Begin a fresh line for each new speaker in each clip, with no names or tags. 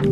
The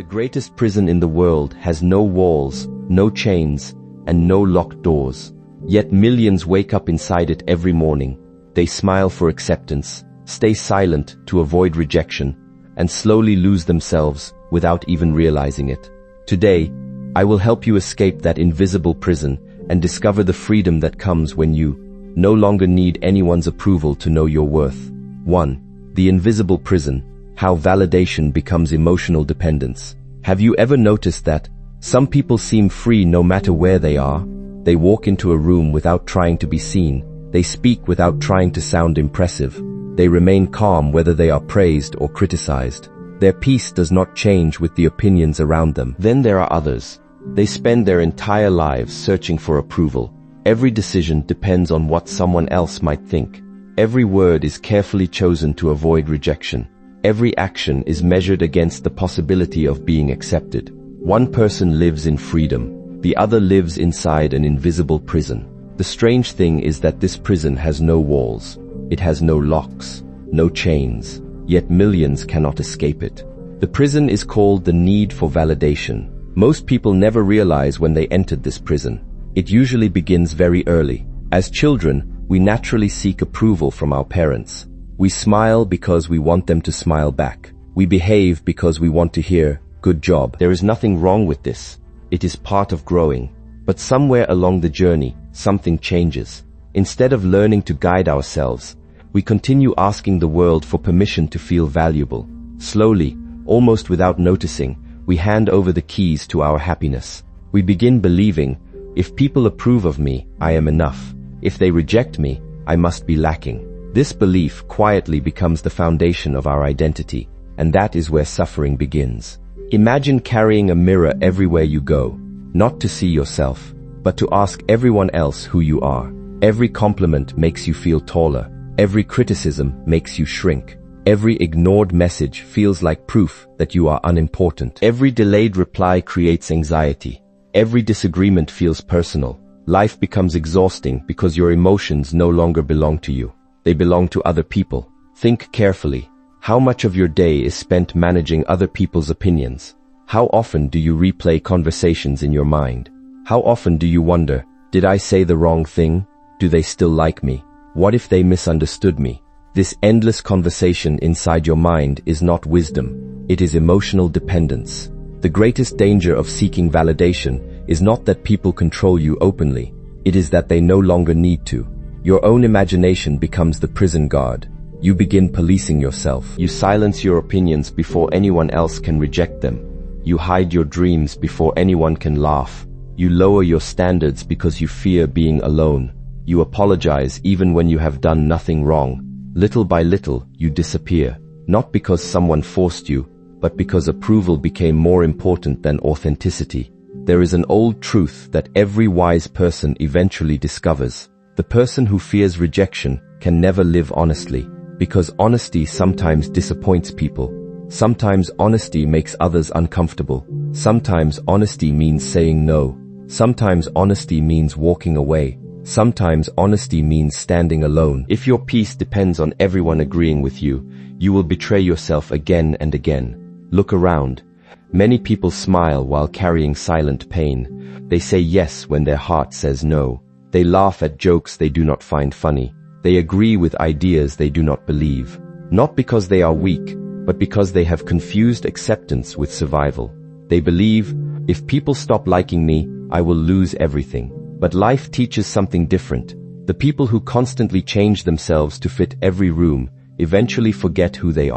greatest prison in the world has no walls, no chains, and no locked doors. Yet millions wake up inside it every morning. They smile for acceptance, stay silent to avoid rejection, and slowly lose themselves without even realizing it. Today, I will help you escape that invisible prison and discover the freedom that comes when you no longer need anyone's approval to know your worth. 1. The invisible prison. How validation becomes emotional dependence. Have you ever noticed that some people seem free no matter where they are? They walk into a room without trying to be seen. They speak without trying to sound impressive. They remain calm whether they are praised or criticized. Their peace does not change with the opinions around them. Then there are others. They spend their entire lives searching for approval. Every decision depends on what someone else might think. Every word is carefully chosen to avoid rejection. Every action is measured against the possibility of being accepted. One person lives in freedom. The other lives inside an invisible prison. The strange thing is that this prison has no walls. It has no locks, no chains, yet millions cannot escape it. The prison is called the need for validation. Most people never realize when they entered this prison. It usually begins very early. As children, we naturally seek approval from our parents. We smile because we want them to smile back. We behave because we want to hear, "Good job." There is nothing wrong with this. It is part of growing. But somewhere along the journey, something changes. Instead of learning to guide ourselves, we continue asking the world for permission to feel valuable. Slowly, almost without noticing, we hand over the keys to our happiness. We begin believing, if people approve of me, I am enough. If they reject me, I must be lacking. This belief quietly becomes the foundation of our identity, and that is where suffering begins. Imagine carrying a mirror everywhere you go, not to see yourself, but to ask everyone else who you are. Every compliment makes you feel taller. Every criticism makes you shrink. Every ignored message feels like proof that you are unimportant. Every delayed reply creates anxiety. Every disagreement feels personal. Life becomes exhausting because your emotions no longer belong to you. They belong to other people. Think carefully. How much of your day is spent managing other people's opinions? How often do you replay conversations in your mind? How often do you wonder, did I say the wrong thing? Do they still like me? What if they misunderstood me? This endless conversation inside your mind is not wisdom. It is emotional dependence. The greatest danger of seeking validation is not that people control you openly. It is that they no longer need to. Your own imagination becomes the prison guard. You begin policing yourself. You silence your opinions before anyone else can reject them. You hide your dreams before anyone can laugh. You lower your standards because you fear being alone. You apologize even when you have done nothing wrong. Little by little, you disappear. Not because someone forced you, but because approval became more important than authenticity. There is an old truth that every wise person eventually discovers. The person who fears rejection can never live honestly, because honesty sometimes disappoints people. Sometimes honesty makes others uncomfortable. Sometimes honesty means saying no. Sometimes honesty means walking away. Sometimes honesty means standing alone. If your peace depends on everyone agreeing with you, you will betray yourself again and again. Look around. Many people smile while carrying silent pain. They say yes when their heart says no. They laugh at jokes they do not find funny. They agree with ideas they do not believe. Not because they are weak, but because they have confused acceptance with survival. They believe, if people stop liking me, I will lose everything. But life teaches something different. The people who constantly change themselves to fit every room eventually forget who they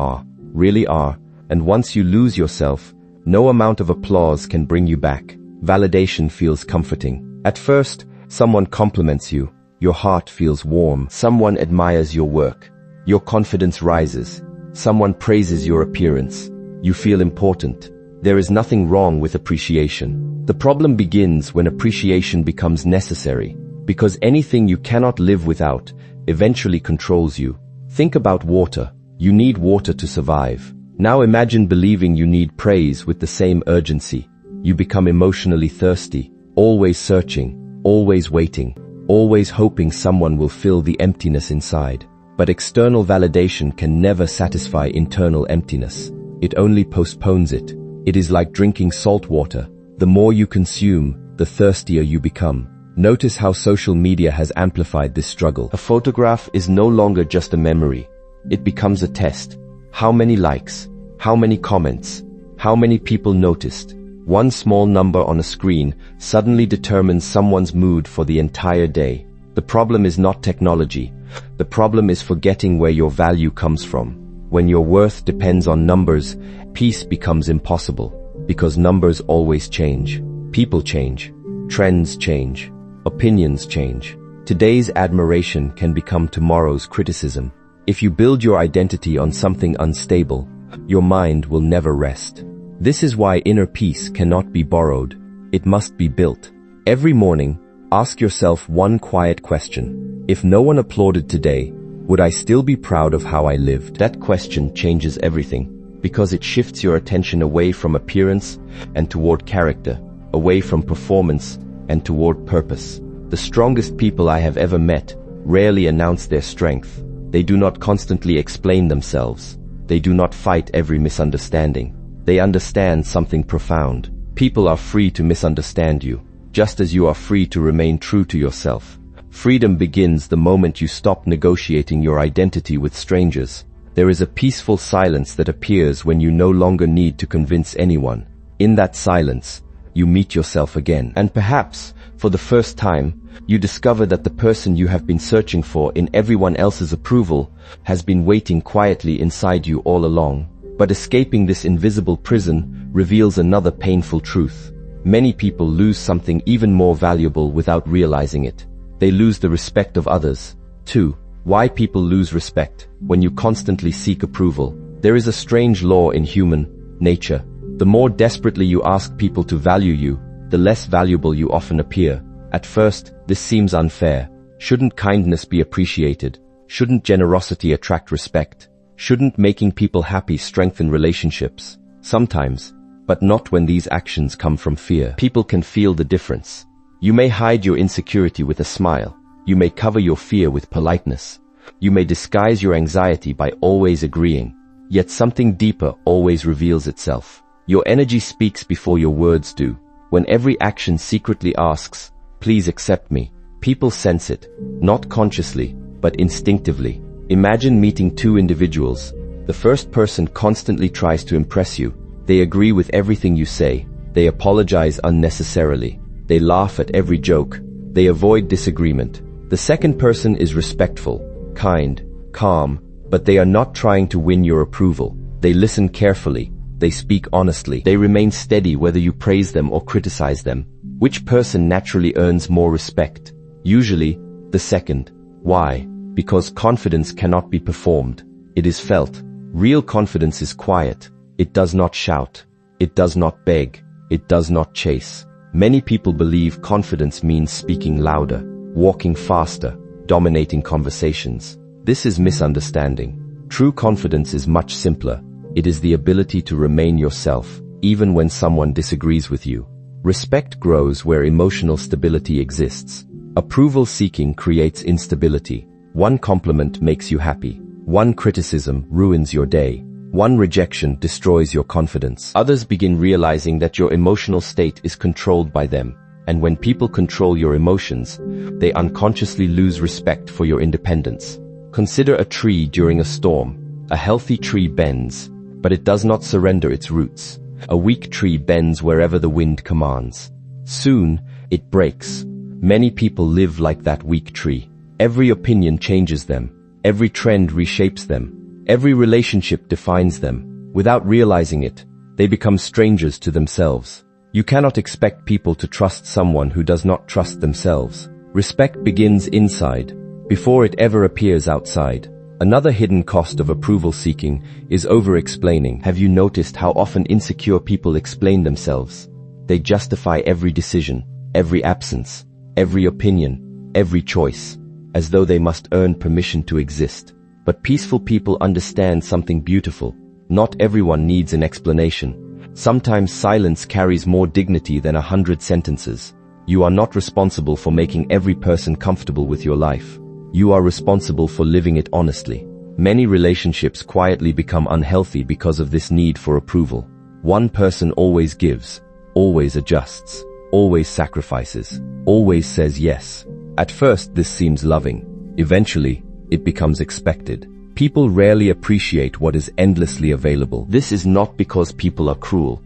really are, and once you lose yourself, no amount of applause can bring you back. Validation feels comforting. At first, someone compliments you. Your heart feels warm. Someone admires your work. Your confidence rises. Someone praises your appearance. You feel important. There is nothing wrong with appreciation. The problem begins when appreciation becomes necessary, because anything you cannot live without eventually controls you. Think about water. You need water to survive. Now imagine believing you need praise with the same urgency. You become emotionally thirsty, always searching, always waiting, always hoping someone will fill the emptiness inside. But external validation can never satisfy internal emptiness. It only postpones it. It is like drinking salt water. The more you consume, the thirstier you become. Notice how social media has amplified this struggle. A photograph is no longer just a memory. It becomes a test. How many likes? How many comments? How many people noticed? One small number on a screen suddenly determines someone's mood for the entire day. The problem is not technology. The problem is forgetting where your value comes from. When your worth depends on numbers, peace becomes impossible. Because numbers always change. People change. Trends change. Opinions change. Today's admiration can become tomorrow's criticism. If you build your identity on something unstable, your mind will never rest. This is why inner peace cannot be borrowed. It must be built. Every morning, ask yourself one quiet question. If no one applauded today, would I still be proud of how I lived? That question changes everything, because it shifts your attention away from appearance and toward character, away from performance and toward purpose. The strongest people I have ever met rarely announce their strength. They do not constantly explain themselves. They do not fight every misunderstanding. They understand something profound. People are free to misunderstand you, just as you are free to remain true to yourself. Freedom begins the moment you stop negotiating your identity with strangers. There is a peaceful silence that appears when you no longer need to convince anyone. In that silence, you meet yourself again. And perhaps, for the first time, you discover that the person you have been searching for in everyone else's approval has been waiting quietly inside you all along. But escaping this invisible prison reveals another painful truth. Many people lose something even more valuable without realizing it. They lose the respect of others. 2. Why people lose respect when you constantly seek approval. There is a strange law in human nature. The more desperately you ask people to value you, the less valuable you often appear. At first, this seems unfair. Shouldn't kindness be appreciated? Shouldn't generosity attract respect? Shouldn't making people happy strengthen relationships? Sometimes, but not when these actions come from fear. People can feel the difference. You may hide your insecurity with a smile. You may cover your fear with politeness. You may disguise your anxiety by always agreeing. Yet something deeper always reveals itself. Your energy speaks before your words do. When every action secretly asks, "Please accept me," people sense it, not consciously, but instinctively. Imagine meeting two individuals. The first person constantly tries to impress you. They agree with everything you say. They apologize unnecessarily. They laugh at every joke. They avoid disagreement. The second person is respectful, kind, calm, but they are not trying to win your approval. They listen carefully. They speak honestly. They remain steady whether you praise them or criticize them. Which person naturally earns more respect? Usually, the second. Why? Because confidence cannot be performed. It is felt. Real confidence is quiet. It does not shout. It does not beg. It does not chase. Many people believe confidence means speaking louder, walking faster, dominating conversations. This is misunderstanding. True confidence is much simpler. It is the ability to remain yourself, even when someone disagrees with you. Respect grows where emotional stability exists. Approval seeking creates instability. One compliment makes you happy. One criticism ruins your day. One rejection destroys your confidence. Others begin realizing that your emotional state is controlled by them. And when people control your emotions, they unconsciously lose respect for your independence. Consider a tree during a storm. A healthy tree bends, but it does not surrender its roots. A weak tree bends wherever the wind commands. Soon, it breaks. Many people live like that weak tree. Every opinion changes them. Every trend reshapes them. Every relationship defines them. Without realizing it, they become strangers to themselves. You cannot expect people to trust someone who does not trust themselves. Respect begins inside, before it ever appears outside. Another hidden cost of approval seeking is over-explaining. Have you noticed how often insecure people explain themselves? They justify every decision, every absence, every opinion, every choice, as though they must earn permission to exist. But peaceful people understand something beautiful. Not everyone needs an explanation. Sometimes silence carries more dignity than 100 sentences. You are not responsible for making every person comfortable with your life. You are responsible for living it honestly. Many relationships quietly become unhealthy because of this need for approval. One person always gives, always adjusts, always sacrifices, always says yes. At first, this seems loving. Eventually, it becomes expected. People rarely appreciate what is endlessly available. This is not because people are cruel.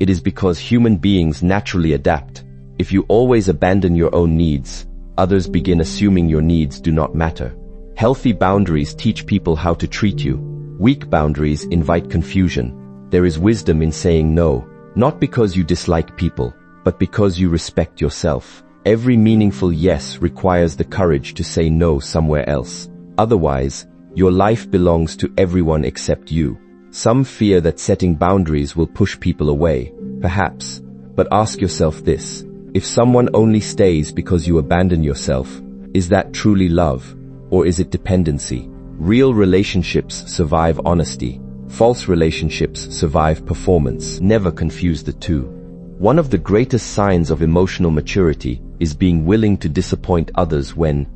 It is because human beings naturally adapt. If you always abandon your own needs, others begin assuming your needs do not matter. Healthy boundaries teach people how to treat you. Weak boundaries invite confusion. There is wisdom in saying no, not because you dislike people, but because you respect yourself. Every meaningful yes requires the courage to say no somewhere else. Otherwise, your life belongs to everyone except you. Some fear that setting boundaries will push people away, perhaps, but ask yourself this. If someone only stays because you abandon yourself, is that truly love, or is it dependency? Real relationships survive honesty. False relationships survive performance. Never confuse the two. One of the greatest signs of emotional maturity is being willing to disappoint others when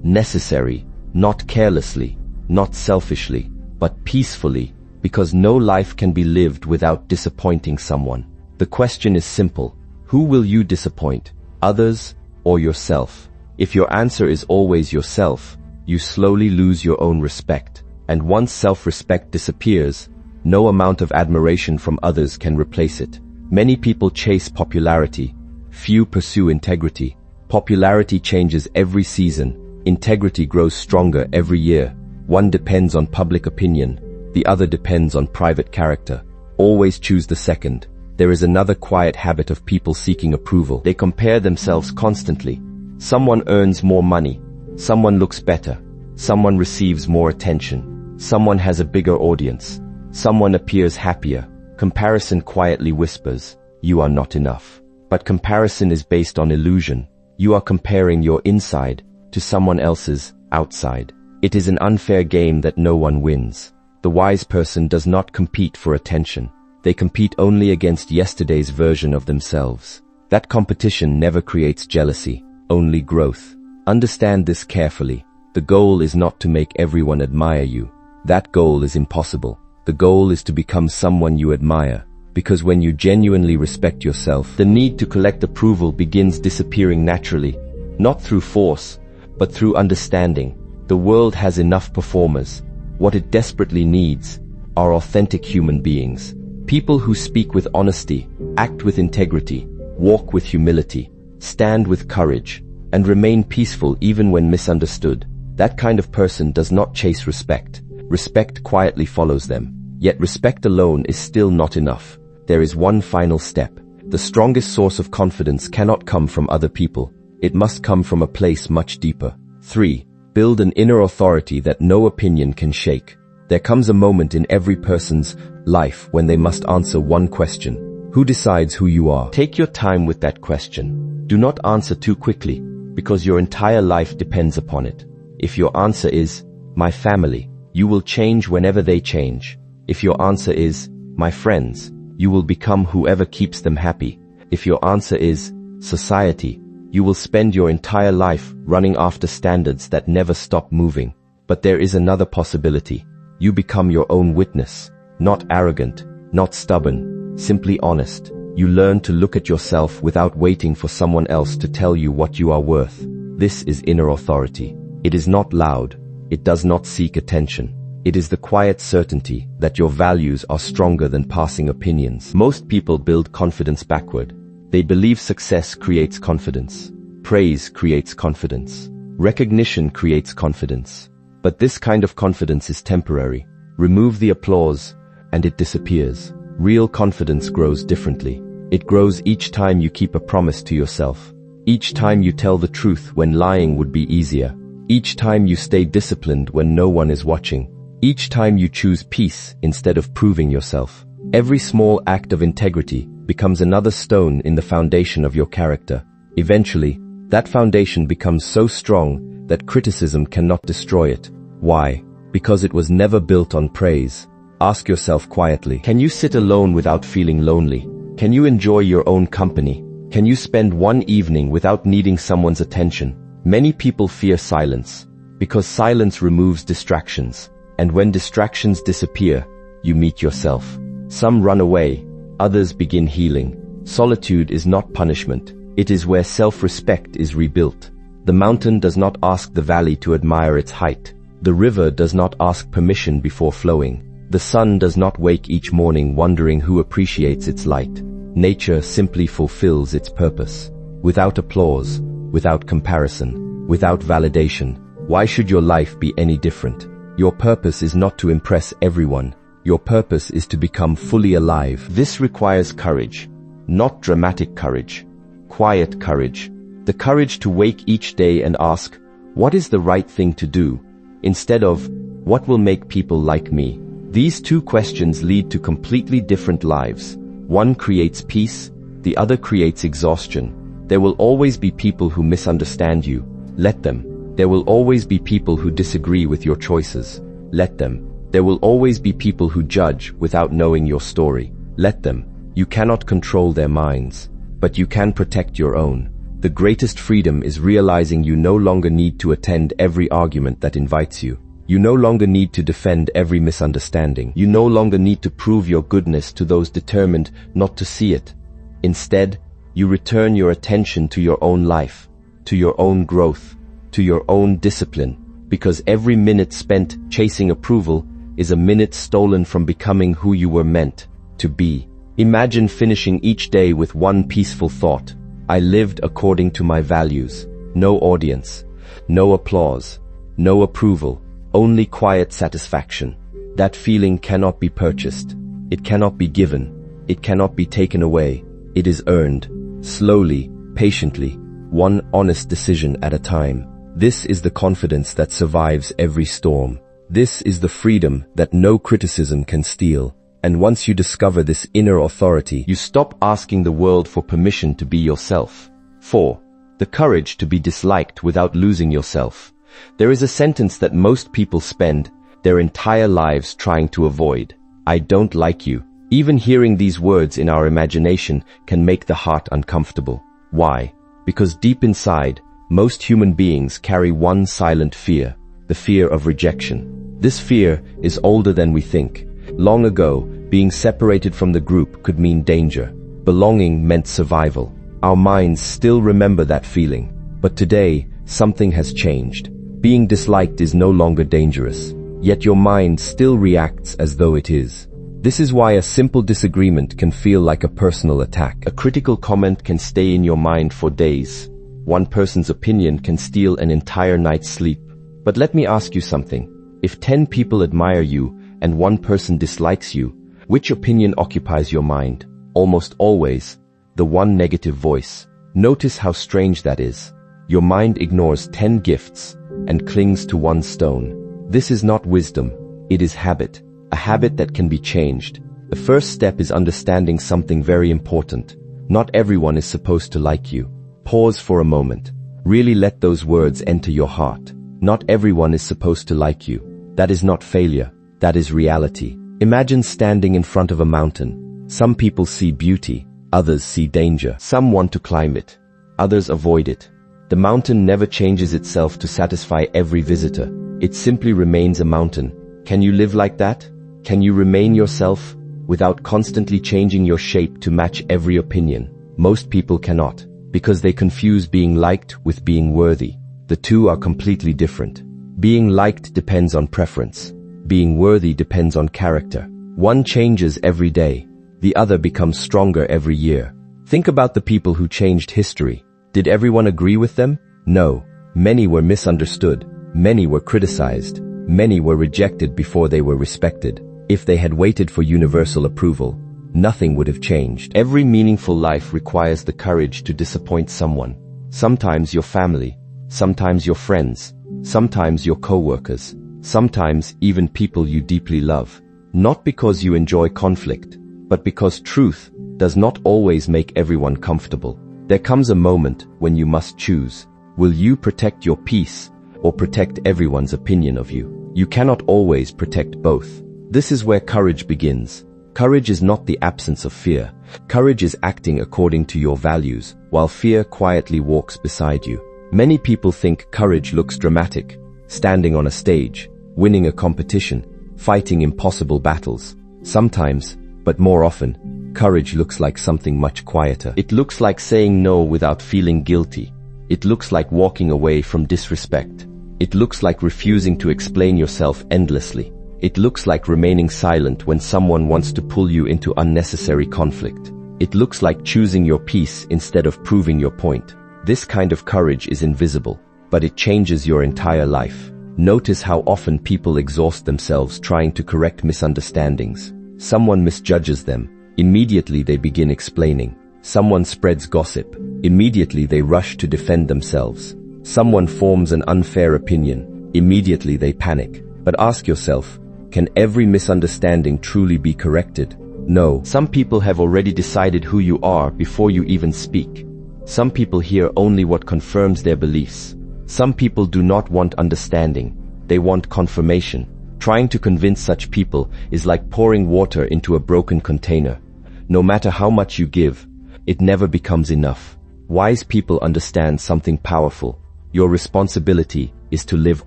necessary, not carelessly, not selfishly, but peacefully, because no life can be lived without disappointing someone. The question is simple. Who will you disappoint? Others or yourself? If your answer is always yourself, you slowly lose your own respect. And once self-respect disappears, no amount of admiration from others can replace it. Many people chase popularity. Few pursue integrity. Popularity changes every season. Integrity grows stronger every year. One depends on public opinion. The other depends on private character. Always choose the second. There is another quiet habit of people seeking approval. They compare themselves constantly. Someone earns more money. Someone looks better. Someone receives more attention. Someone has a bigger audience. Someone appears happier. Comparison quietly whispers, you are not enough. But comparison is based on illusion. You are comparing your inside to someone else's outside. It is an unfair game that no one wins. The wise person does not compete for attention. They compete only against yesterday's version of themselves. That competition never creates jealousy, only growth. Understand this carefully. The goal is not to make everyone admire you. That goal is impossible. The goal is to become someone you admire. Because when you genuinely respect yourself, the need to collect approval begins disappearing naturally, not through force, but through understanding. The world has enough performers. What it desperately needs are authentic human beings. People who speak with honesty, act with integrity, walk with humility, stand with courage, and remain peaceful even when misunderstood. That kind of person does not chase respect. Respect quietly follows them. Yet respect alone is still not enough. There is one final step. The strongest source of confidence cannot come from other people. It must come from a place much deeper. 3. Build an inner authority that no opinion can shake. There comes a moment in every person's life when they must answer one question. Who decides who you are? Take your time with that question. Do not answer too quickly, because your entire life depends upon it. If your answer is, my family, you will change whenever they change. If your answer is, my friends, you will become whoever keeps them happy. If your answer is, society, you will spend your entire life running after standards that never stop moving. But there is another possibility. You become your own witness. Not arrogant, not stubborn, simply honest. You learn to look at yourself without waiting for someone else to tell you what you are worth. This is inner authority. It is not loud. It does not seek attention. It is the quiet certainty that your values are stronger than passing opinions. Most people build confidence backward. They believe success creates confidence. Praise creates confidence. Recognition creates confidence. But this kind of confidence is temporary. Remove the applause, and it disappears. Real confidence grows differently. It grows each time you keep a promise to yourself. Each time you tell the truth when lying would be easier. Each time you stay disciplined when no one is watching. Each time you choose peace instead of proving yourself. Every small act of integrity becomes another stone in the foundation of your character. Eventually, that foundation becomes so strong that criticism cannot destroy it. Why? Because it was never built on praise. Ask yourself quietly, can you sit alone without feeling lonely? Can you enjoy your own company? Can you spend one evening without needing someone's attention? Many people fear silence, because silence removes distractions. And when distractions disappear, you meet yourself. Some run away, others begin healing. Solitude is not punishment. It is where self-respect is rebuilt. The mountain does not ask the valley to admire its height. The river does not ask permission before flowing. The sun does not wake each morning wondering who appreciates its light. Nature simply fulfills its purpose. Without applause, without comparison, without validation. Why should your life be any different? Your purpose is not to impress everyone. Your purpose is to become fully alive. This requires courage, not dramatic courage, quiet courage. The courage to wake each day and ask, what is the right thing to do? Instead of, what will make people like me? These two questions lead to completely different lives. One creates peace, the other creates exhaustion. There will always be people who misunderstand you. Let them. There will always be people who disagree with your choices. Let them. There will always be people who judge without knowing your story. Let them. You cannot control their minds, but you can protect your own. The greatest freedom is realizing you no longer need to attend every argument that invites you. You no longer need to defend every misunderstanding. You no longer need to prove your goodness to those determined not to see it. Instead, you return your attention to your own life, to your own growth, to your own discipline, because every minute spent chasing approval is a minute stolen from becoming who you were meant to be. Imagine finishing each day with one peaceful thought. I lived according to my values. No audience, no applause, no approval, only quiet satisfaction. That feeling cannot be purchased. It cannot be given. It cannot be taken away. It is earned, slowly, patiently, one honest decision at a time. This is the confidence that survives every storm. This is the freedom that no criticism can steal. And once you discover this inner authority, you stop asking the world for permission to be yourself. 4. The courage to be disliked without losing yourself. There is a sentence that most people spend their entire lives trying to avoid. I don't like you. Even hearing these words in our imagination can make the heart uncomfortable. Why? Because deep inside, most human beings carry one silent fear, the fear of rejection. This fear is older than we think. Long ago, being separated from the group could mean danger. Belonging meant survival. Our minds still remember that feeling. But today, something has changed. Being disliked is no longer dangerous. Yet your mind still reacts as though it is. This is why a simple disagreement can feel like a personal attack. A critical comment can stay in your mind for days. One person's opinion can steal an entire night's sleep. But let me ask you something. If 10 people admire you and one person dislikes you, which opinion occupies your mind? Almost always, the one negative voice. Notice how strange that is. Your mind ignores 10 gifts and clings to one stone. This is not wisdom. It is habit. A habit that can be changed. The first step is understanding something very important. Not everyone is supposed to like you. Pause for a moment. Really let those words enter your heart. Not everyone is supposed to like you. That is not failure. That is reality. Imagine standing in front of a mountain. Some people see beauty. Others see danger. Some want to climb it. Others avoid it. The mountain never changes itself to satisfy every visitor. It simply remains a mountain. Can you live like that? Can you remain yourself without constantly changing your shape to match every opinion? Most people cannot, because they confuse being liked with being worthy. The two are completely different. Being liked depends on preference. Being worthy depends on character. One changes every day. The other becomes stronger every year. Think about the people who changed history. Did everyone agree with them? No. Many were misunderstood. Many were criticized. Many were rejected before they were respected. If they had waited for universal approval, nothing would have changed. Every meaningful life requires the courage to disappoint someone. Sometimes your family, sometimes your friends, sometimes your co-workers, sometimes even people you deeply love. Not because you enjoy conflict, but because truth does not always make everyone comfortable. There comes a moment when you must choose. Will you protect your peace or protect everyone's opinion of you? You cannot always protect both. This is where courage begins. Courage is not the absence of fear. Courage is acting according to your values, while fear quietly walks beside you. Many people think courage looks dramatic, standing on a stage, winning a competition, fighting impossible battles. Sometimes, but more often, courage looks like something much quieter. It looks like saying no without feeling guilty. It looks like walking away from disrespect. It looks like refusing to explain yourself endlessly. It looks like remaining silent when someone wants to pull you into unnecessary conflict. It looks like choosing your peace instead of proving your point. This kind of courage is invisible, but it changes your entire life. Notice how often people exhaust themselves trying to correct misunderstandings. Someone misjudges them. Immediately they begin explaining. Someone spreads gossip. Immediately they rush to defend themselves. Someone forms an unfair opinion. Immediately they panic. But ask yourself, can every misunderstanding truly be corrected? No. Some people have already decided who you are before you even speak. Some people hear only what confirms their beliefs. Some people do not want understanding. They want confirmation. Trying to convince such people is like pouring water into a broken container. No matter how much you give, it never becomes enough. Wise people understand something powerful. Your responsibility is to live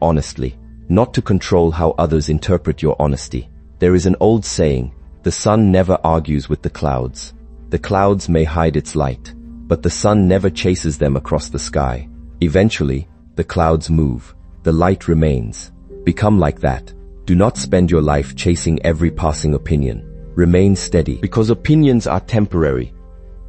honestly, not to control how others interpret your honesty. There is an old saying, the sun never argues with the clouds. The clouds may hide its light, but the sun never chases them across the sky. Eventually, the clouds move. The light remains. Become like that. Do not spend your life chasing every passing opinion. Remain steady, because opinions are temporary.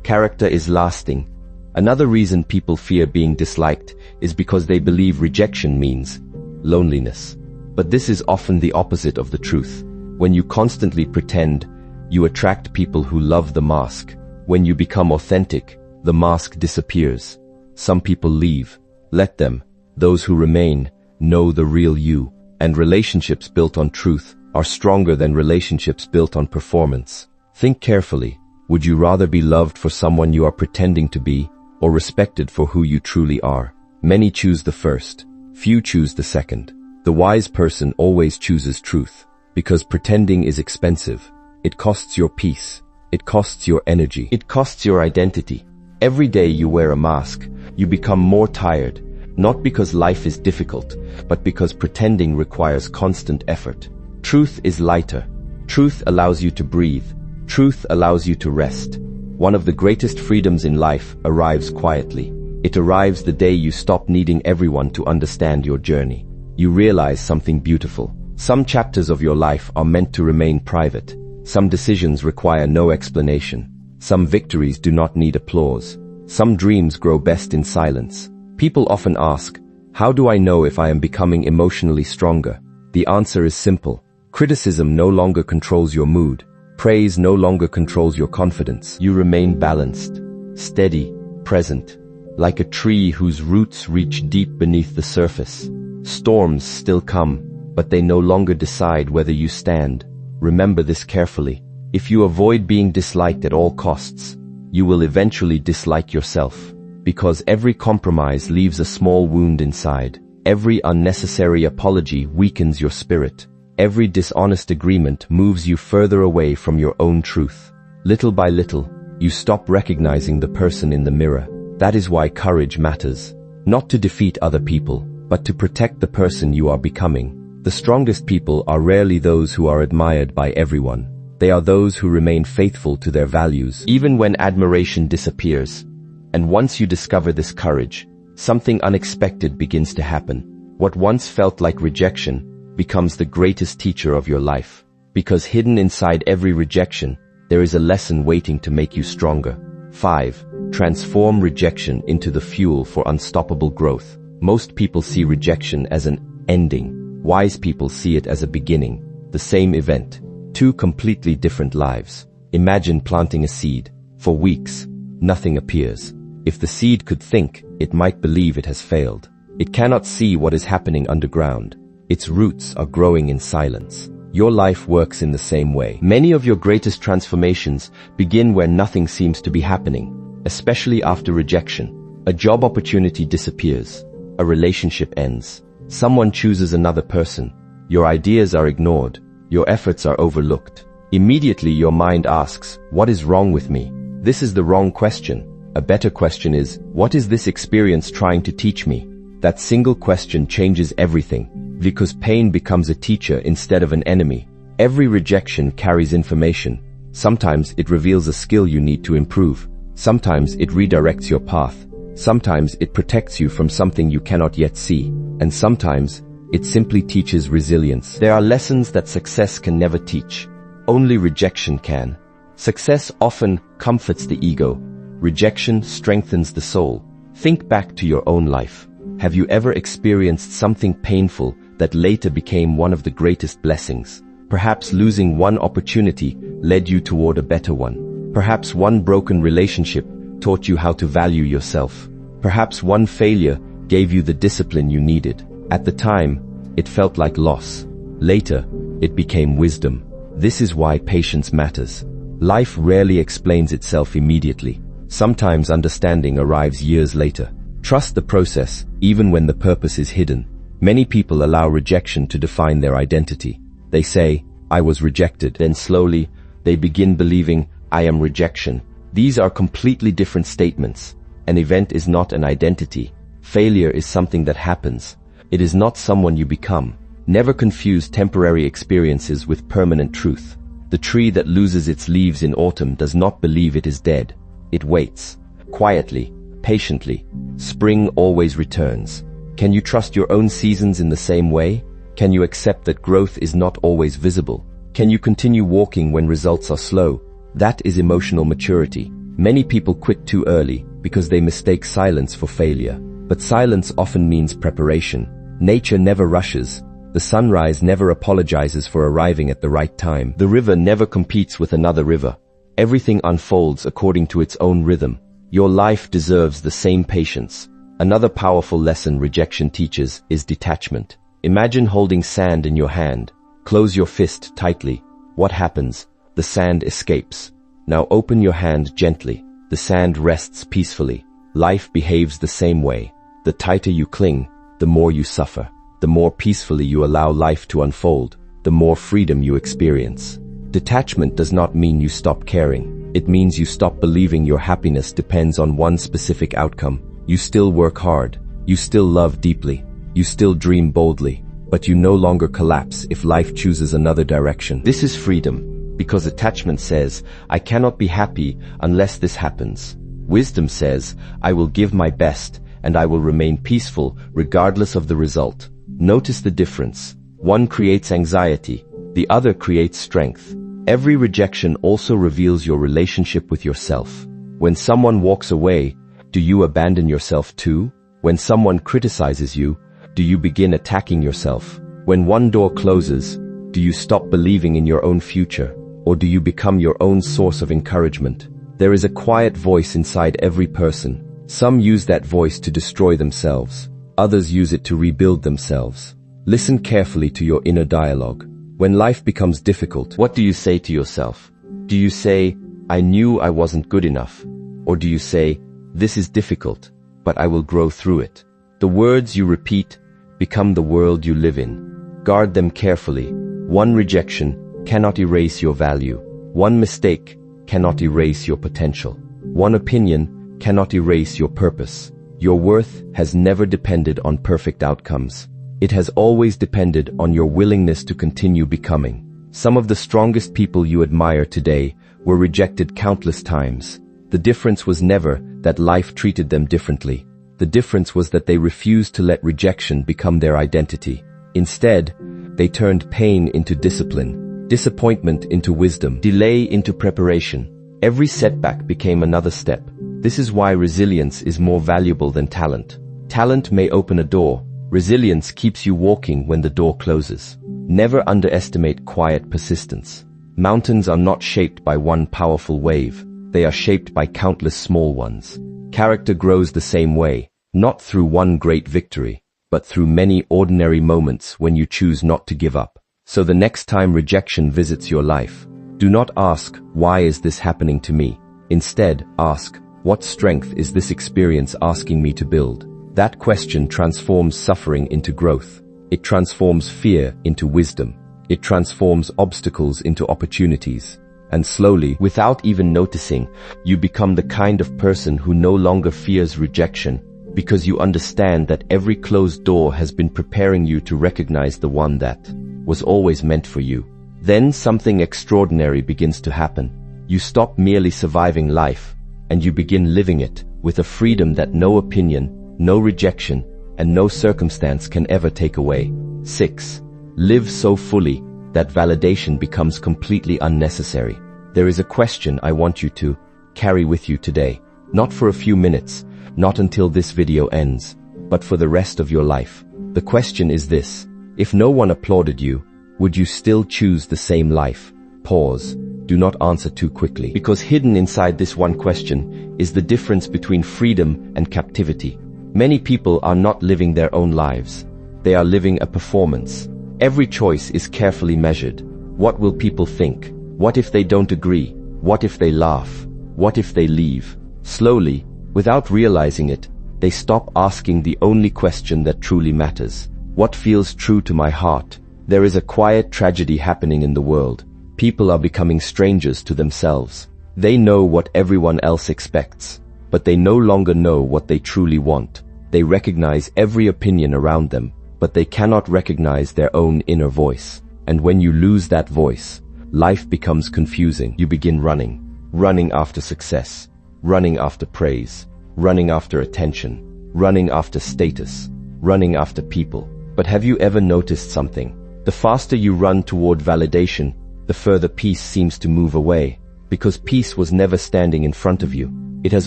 Character is lasting. Another reason people fear being disliked is because they believe rejection means loneliness. But this is often the opposite of the truth. When you constantly pretend, you attract people who love the mask. When you become authentic, the mask disappears. Some people leave. Let them. Those who remain know the real you. And relationships built on truth are stronger than relationships built on performance. Think carefully. Would you rather be loved for someone you are pretending to be, or respected for who you truly are? Many choose the first. Few choose the second. The wise person always chooses truth, because pretending is expensive. It costs your peace. It costs your energy. It costs your identity. Every day you wear a mask, you become more tired, not because life is difficult, but because pretending requires constant effort. Truth is lighter. Truth allows you to breathe. Truth allows you to rest. One of the greatest freedoms in life arrives quietly. It arrives the day you stop needing everyone to understand your journey. You realize something beautiful. Some chapters of your life are meant to remain private. Some decisions require no explanation. Some victories do not need applause. Some dreams grow best in silence. People often ask, how do I know if I am becoming emotionally stronger? The answer is simple. Criticism no longer controls your mood. Praise no longer controls your confidence. You remain balanced, steady, present, like a tree whose roots reach deep beneath the surface. Storms still come, but they no longer decide whether you stand. Remember this carefully. If you avoid being disliked at all costs, you will eventually dislike yourself. Because every compromise leaves a small wound inside. Every unnecessary apology weakens your spirit. Every dishonest agreement moves you further away from your own truth. Little by little, you stop recognizing the person in the mirror. That is why courage matters. Not to defeat other people, but to protect the person you are becoming. The strongest people are rarely those who are admired by everyone. They are those who remain faithful to their values, even when admiration disappears. And once you discover this courage, something unexpected begins to happen. What once felt like rejection becomes the greatest teacher of your life. Because hidden inside every rejection, there is a lesson waiting to make you stronger. 5. Transform rejection into the fuel for unstoppable growth. Most people see rejection as an ending. Wise people see it as a beginning. The same event. Two completely different lives. Imagine planting a seed. For weeks, nothing appears. If the seed could think, it might believe it has failed. It cannot see what is happening underground. Its roots are growing in silence. Your life works in the same way. Many of your greatest transformations begin where nothing seems to be happening, especially after rejection. A job opportunity disappears. A relationship ends. Someone chooses another person. Your ideas are ignored. Your efforts are overlooked. Immediately your mind asks, what is wrong with me? This is the wrong question. A better question is, what is this experience trying to teach me? That single question changes everything, because pain becomes a teacher instead of an enemy. Every rejection carries information. Sometimes it reveals a skill you need to improve. Sometimes it redirects your path. Sometimes it protects you from something you cannot yet see. And sometimes it simply teaches resilience. There are lessons that success can never teach. Only rejection can. Success often comforts the ego. Rejection strengthens the soul. Think back to your own life. Have you ever experienced something painful that later became one of the greatest blessings? Perhaps losing one opportunity led you toward a better one. Perhaps one broken relationship taught you how to value yourself. Perhaps one failure gave you the discipline you needed. At the time, it felt like loss. Later, it became wisdom. This is why patience matters. Life rarely explains itself immediately. Sometimes understanding arrives years later. Trust the process, even when the purpose is hidden. Many people allow rejection to define their identity. They say, I was rejected. Then slowly, they begin believing, I am rejection. These are completely different statements. An event is not an identity. Failure is something that happens. It is not someone you become. Never confuse temporary experiences with permanent truth. The tree that loses its leaves in autumn does not believe it is dead. It waits. Quietly, patiently. Spring always returns. Can you trust your own seasons in the same way? Can you accept that growth is not always visible? Can you continue walking when results are slow? That is emotional maturity. Many people quit too early because they mistake silence for failure. But silence often means preparation. Nature never rushes. The sunrise never apologizes for arriving at the right time. The river never competes with another river. Everything unfolds according to its own rhythm. Your life deserves the same patience. Another powerful lesson rejection teaches is detachment. Imagine holding sand in your hand. Close your fist tightly. What happens? The sand escapes. Now open your hand gently. The sand rests peacefully. Life behaves the same way. The tighter you cling, the more you suffer. The more peacefully you allow life to unfold, the more freedom you experience. Detachment does not mean you stop caring. It means you stop believing your happiness depends on one specific outcome. You still work hard. You still love deeply. You still dream boldly. But you no longer collapse if life chooses another direction. This is freedom, because attachment says, I cannot be happy unless this happens. Wisdom says, I will give my best, and I will remain peaceful regardless of the result. Notice the difference. One creates anxiety, the other creates strength. Every rejection also reveals your relationship with yourself. When someone walks away, do you abandon yourself too? When someone criticizes you, do you begin attacking yourself? When one door closes, do you stop believing in your own future? Or do you become your own source of encouragement? There is a quiet voice inside every person. Some use that voice to destroy themselves. Others use it to rebuild themselves. Listen carefully to your inner dialogue. When life becomes difficult, what do you say to yourself? Do you say, I knew I wasn't good enough? Or do you say, this is difficult, but I will grow through it? The words you repeat become the world you live in. Guard them carefully. One rejection cannot erase your value. One mistake cannot erase your potential. One opinion cannot erase your purpose. Your worth has never depended on perfect outcomes. It has always depended on your willingness to continue becoming. Some of the strongest people you admire today were rejected countless times. The difference was never that life treated them differently. The difference was that they refused to let rejection become their identity. Instead, they turned pain into discipline, disappointment into wisdom, delay into preparation. Every setback became another step. This is why resilience is more valuable than talent. Talent may open a door. Resilience keeps you walking when the door closes. Never underestimate quiet persistence. Mountains are not shaped by one powerful wave. They are shaped by countless small ones. Character grows the same way, not through one great victory, but through many ordinary moments when you choose not to give up. So the next time rejection visits your life, do not ask, why is this happening to me? Instead, ask, what strength is this experience asking me to build? That question transforms suffering into growth. It transforms fear into wisdom. It transforms obstacles into opportunities. And slowly, without even noticing, you become the kind of person who no longer fears rejection, because you understand that every closed door has been preparing you to recognize the one that was always meant for you. Then something extraordinary begins to happen. You stop merely surviving life, and you begin living it with a freedom that no opinion, no rejection, and no circumstance can ever take away. 6. Live so fully that validation becomes completely unnecessary. There is a question I want you to carry with you today. Not for a few minutes, not until this video ends, but for the rest of your life. The question is this: if no one applauded you, would you still choose the same life? Pause. Do not answer too quickly, because hidden inside this one question is the difference between freedom and captivity. Many people are not living their own lives. They are living a performance. Every choice is carefully measured. What will people think? What if they don't agree? What if they laugh? What if they leave? Slowly, without realizing it, they stop asking the only question that truly matters. What feels true to my heart? There is a quiet tragedy happening in the world. People are becoming strangers to themselves. They know what everyone else expects, but they no longer know what they truly want. They recognize every opinion around them, but they cannot recognize their own inner voice. And when you lose that voice, life becomes confusing. You begin running after success, running after praise, running after attention, running after status, running after people. But have you ever noticed something? The faster you run toward validation, the further peace seems to move away, because peace was never standing in front of you. It has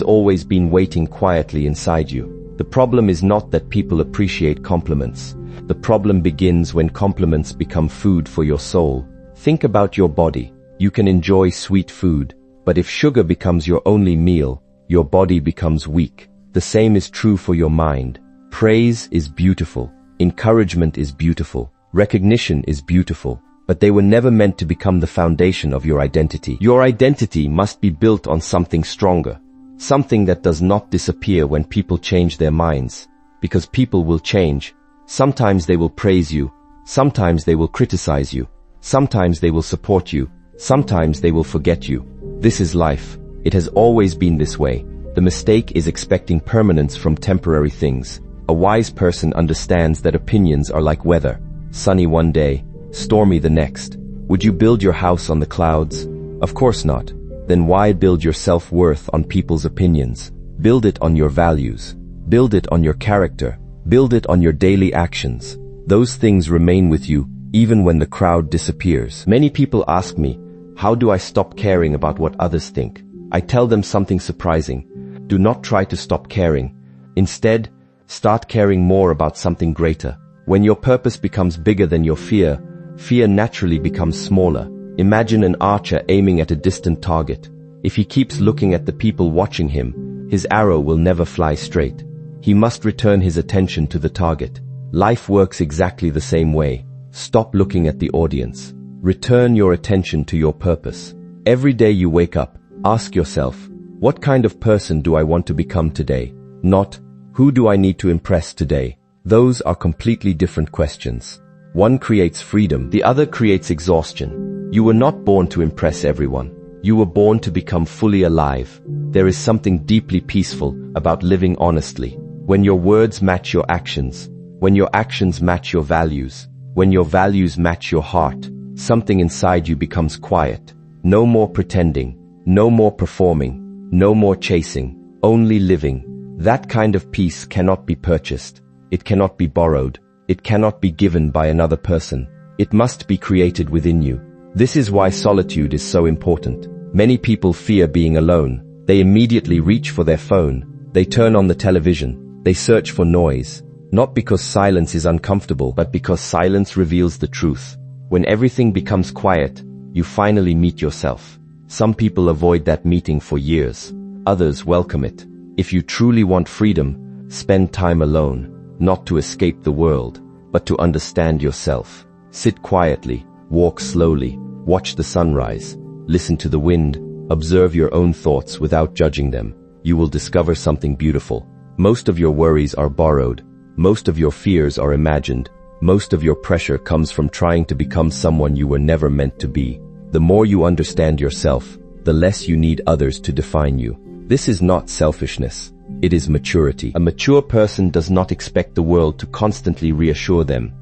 always been waiting quietly inside you. The problem is not that people appreciate compliments. The problem begins when compliments become food for your soul. Think about your body. You can enjoy sweet food, but if sugar becomes your only meal, your body becomes weak. The same is true for your mind. Praise is beautiful. Encouragement is beautiful. Recognition is beautiful. But they were never meant to become the foundation of your identity. Your identity must be built on something stronger. Something that does not disappear when people change their minds. Because people will change. Sometimes they will praise you. Sometimes they will criticize you. Sometimes they will support you. Sometimes they will forget you. This is life. It has always been this way. The mistake is expecting permanence from temporary things. A wise person understands that opinions are like weather. Sunny one day, stormy the next. Would you build your house on the clouds? Of course not. Then why build your self-worth on people's opinions? Build it on your values. Build it on your character. Build it on your daily actions. Those things remain with you even when the crowd disappears. Many people ask me, how do I stop caring about what others think? I tell them something surprising. Do not try to stop caring. Instead, start caring more about something greater. When your purpose becomes bigger than your fear, fear naturally becomes smaller. Imagine an archer aiming at a distant target. If he keeps looking at the people watching him, his arrow will never fly straight. He must return his attention to the target. Life works exactly the same way. Stop looking at the audience. Return your attention to your purpose. Every day you wake up, ask yourself, what kind of person do I want to become today? Not, who do I need to impress today? Those are completely different questions. One creates freedom, the other creates exhaustion. You were not born to impress everyone. You were born to become fully alive. There is something deeply peaceful about living honestly. When your words match your actions, when your actions match your values, when your values match your heart, something inside you becomes quiet. No more pretending, no more performing, no more chasing, only living. That kind of peace cannot be purchased. It cannot be borrowed. It cannot be given by another person. It must be created within you. This is why solitude is so important. Many people fear being alone. They immediately reach for their phone. They turn on the television. They search for noise. Not because silence is uncomfortable, but because silence reveals the truth. When everything becomes quiet, you finally meet yourself. Some people avoid that meeting for years. Others welcome it. If you truly want freedom, spend time alone, not to escape the world, but to understand yourself. Sit quietly, walk slowly, watch the sunrise, listen to the wind, observe your own thoughts without judging them. You will discover something beautiful. Most of your worries are borrowed. Most of your fears are imagined. Most of your pressure comes from trying to become someone you were never meant to be. The more you understand yourself, the less you need others to define you. This is not selfishness. It is maturity. A mature person does not expect the world to constantly reassure them.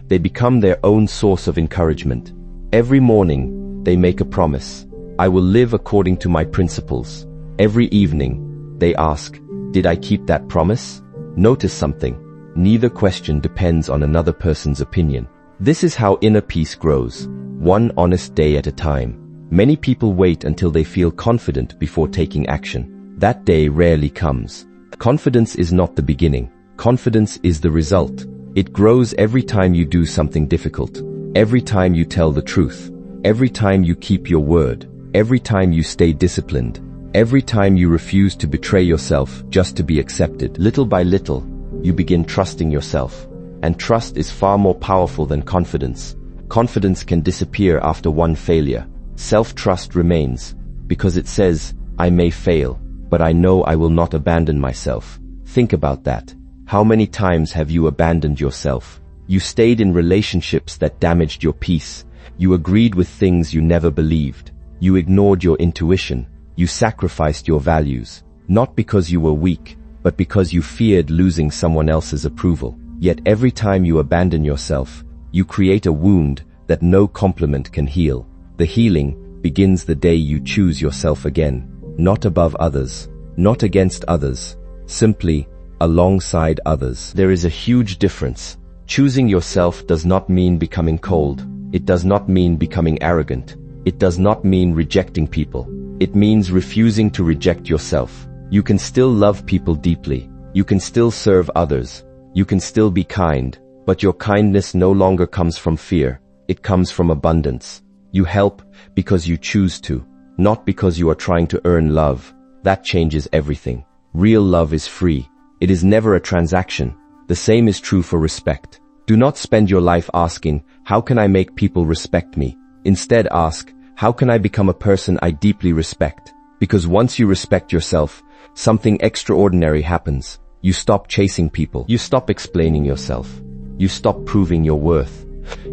They become their own source of encouragement. Every morning, they make a promise. I will live according to my principles. Every evening, they ask, did I keep that promise? Notice something. Neither question depends on another person's opinion. This is how inner peace grows, one honest day at a time. Many people wait until they feel confident before taking action. That day rarely comes. Confidence is not the beginning. Confidence is the result. It grows every time you do something difficult, every time you tell the truth, every time you keep your word, every time you stay disciplined, every time you refuse to betray yourself just to be accepted. Little by little, you begin trusting yourself. And trust is far more powerful than confidence. Confidence can disappear after one failure. Self-trust remains, because it says, I may fail, but I know I will not abandon myself. Think about that. How many times have you abandoned yourself? You stayed in relationships that damaged your peace. You agreed with things you never believed. You ignored your intuition. You sacrificed your values. Not because you were weak, but because you feared losing someone else's approval. Yet every time you abandon yourself, you create a wound that no compliment can heal. The healing begins the day you choose yourself again, not above others, not against others, simply alongside others. There is a huge difference. Choosing yourself does not mean becoming cold. It does not mean becoming arrogant. It does not mean rejecting people. It means refusing to reject yourself. You can still love people deeply. You can still serve others. You can still be kind, but your kindness no longer comes from fear. It comes from abundance. You help because you choose to, not because you are trying to earn love. That changes everything. Real love is free. It is never a transaction. The same is true for respect. Do not spend your life asking, how can I make people respect me? Instead ask, how can I become a person I deeply respect? Because once you respect yourself, something extraordinary happens. You stop chasing people. You stop explaining yourself. You stop proving your worth.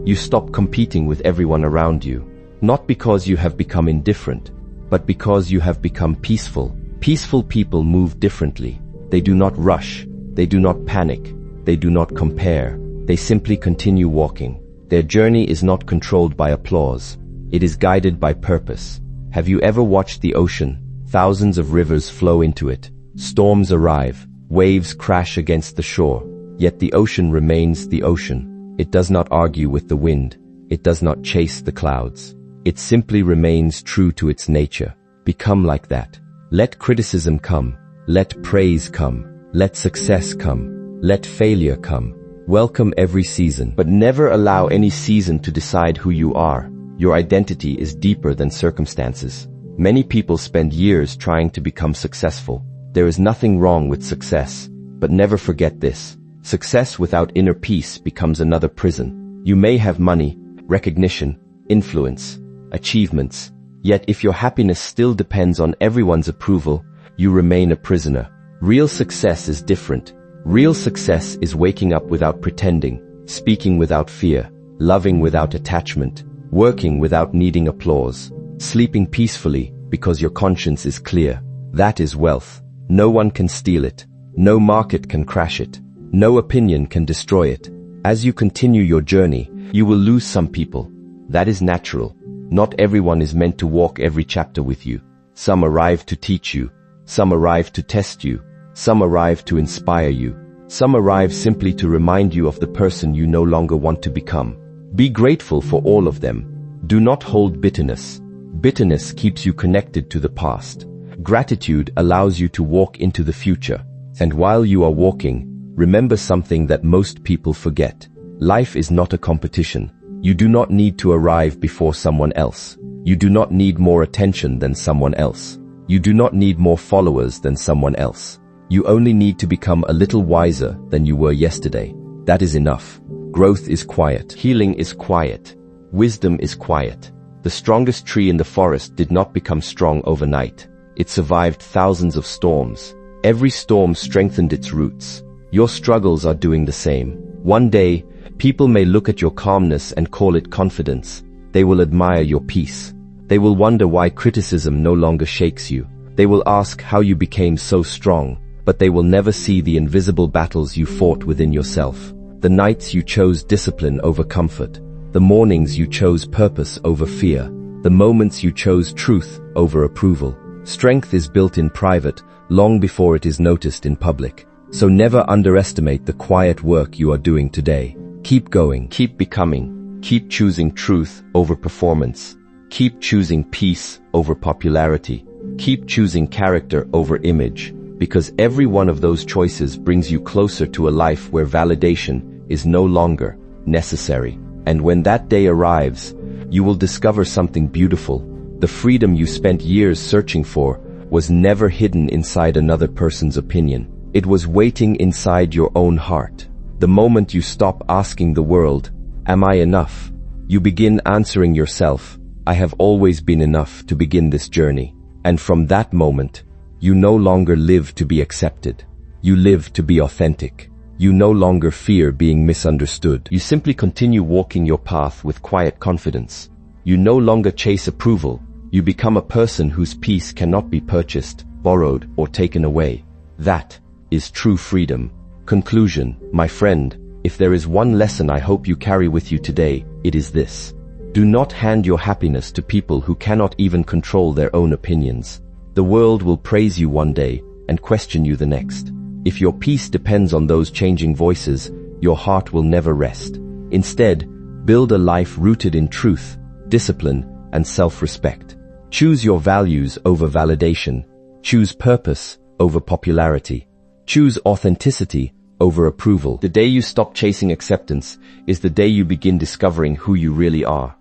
You stop competing with everyone around you. Not because you have become indifferent, but because you have become peaceful. Peaceful people move differently. They do not rush. They do not panic. They do not compare. They simply continue walking. Their journey is not controlled by applause. It is guided by purpose. Have you ever watched the ocean? Thousands of rivers flow into it. Storms arrive. Waves crash against the shore. Yet the ocean remains the ocean. It does not argue with the wind. It does not chase the clouds. It simply remains true to its nature. Become like that. Let criticism come. Let praise come. Let success come. Let failure come. Welcome every season, but never allow any season to decide who you are. Your identity is deeper than circumstances. Many people spend years trying to become successful. There is nothing wrong with success, but never forget this. Success without inner peace becomes another prison. You may have money, recognition, influence, achievements, yet if your happiness still depends on everyone's approval, you remain a prisoner. Real success is different. Real success is waking up without pretending, speaking without fear, loving without attachment, working without needing applause, sleeping peacefully because your conscience is clear. That is wealth. No one can steal it. No market can crash it. No opinion can destroy it. As you continue your journey, you will lose some people. That is natural. Not everyone is meant to walk every chapter with you. Some arrive to teach you. Some arrive to test you. Some arrive to inspire you. Some arrive simply to remind you of the person you no longer want to become. Be grateful for all of them. Do not hold bitterness. Bitterness keeps you connected to the past. Gratitude allows you to walk into the future. And while you are walking, remember something that most people forget. Life is not a competition. You do not need to arrive before someone else. You do not need more attention than someone else. You do not need more followers than someone else. You only need to become a little wiser than you were yesterday. That is enough. Growth is quiet. Healing is quiet. Wisdom is quiet. The strongest tree in the forest did not become strong overnight. It survived thousands of storms. Every storm strengthened its roots. Your struggles are doing the same. One day, People may look at your calmness and call it confidence. They will admire your peace. They will wonder why criticism no longer shakes you. They will ask how you became so strong, but they will never see the invisible battles you fought within yourself. The nights you chose discipline over comfort. The mornings you chose purpose over fear. The moments you chose truth over approval. Strength is built in private, long before it is noticed in public. So never underestimate the quiet work you are doing today. Keep going, keep becoming, keep choosing truth over performance. Keep choosing peace over popularity. Keep choosing character over image, because every one of those choices brings you closer to a life where validation is no longer necessary. And when that day arrives, you will discover something beautiful. The freedom you spent years searching for was never hidden inside another person's opinion. It was waiting inside your own heart. The moment you stop asking the world, "Am I enough?" you begin answering yourself, "I have always been enough to begin this journey." And from that moment, you no longer live to be accepted. You live to be authentic. You no longer fear being misunderstood. You simply continue walking your path with quiet confidence. You no longer chase approval. You become a person whose peace cannot be purchased, borrowed, or taken away. That is true freedom. Conclusion, my friend, if there is one lesson I hope you carry with you today, it is this. Do not hand your happiness to people who cannot even control their own opinions. The world will praise you one day and question you the next. If your peace depends on those changing voices, your heart will never rest. Instead, build a life rooted in truth, discipline, and self-respect. Choose your values over validation. Choose purpose over popularity. Choose authenticity over approval. The day you stop chasing acceptance is the day you begin discovering who you really are.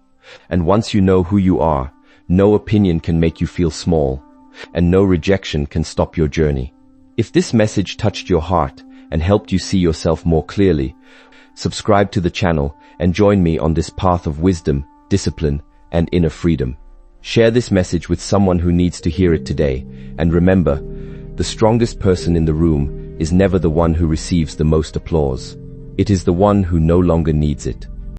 And once you know who you are, no opinion can make you feel small, and no rejection can stop your journey. If this message touched your heart and helped you see yourself more clearly, subscribe to the channel and join me on this path of wisdom, discipline, and inner freedom. Share this message with someone who needs to hear it today, and remember, the strongest person in the room is never the one who receives the most applause. It is the one who no longer needs it.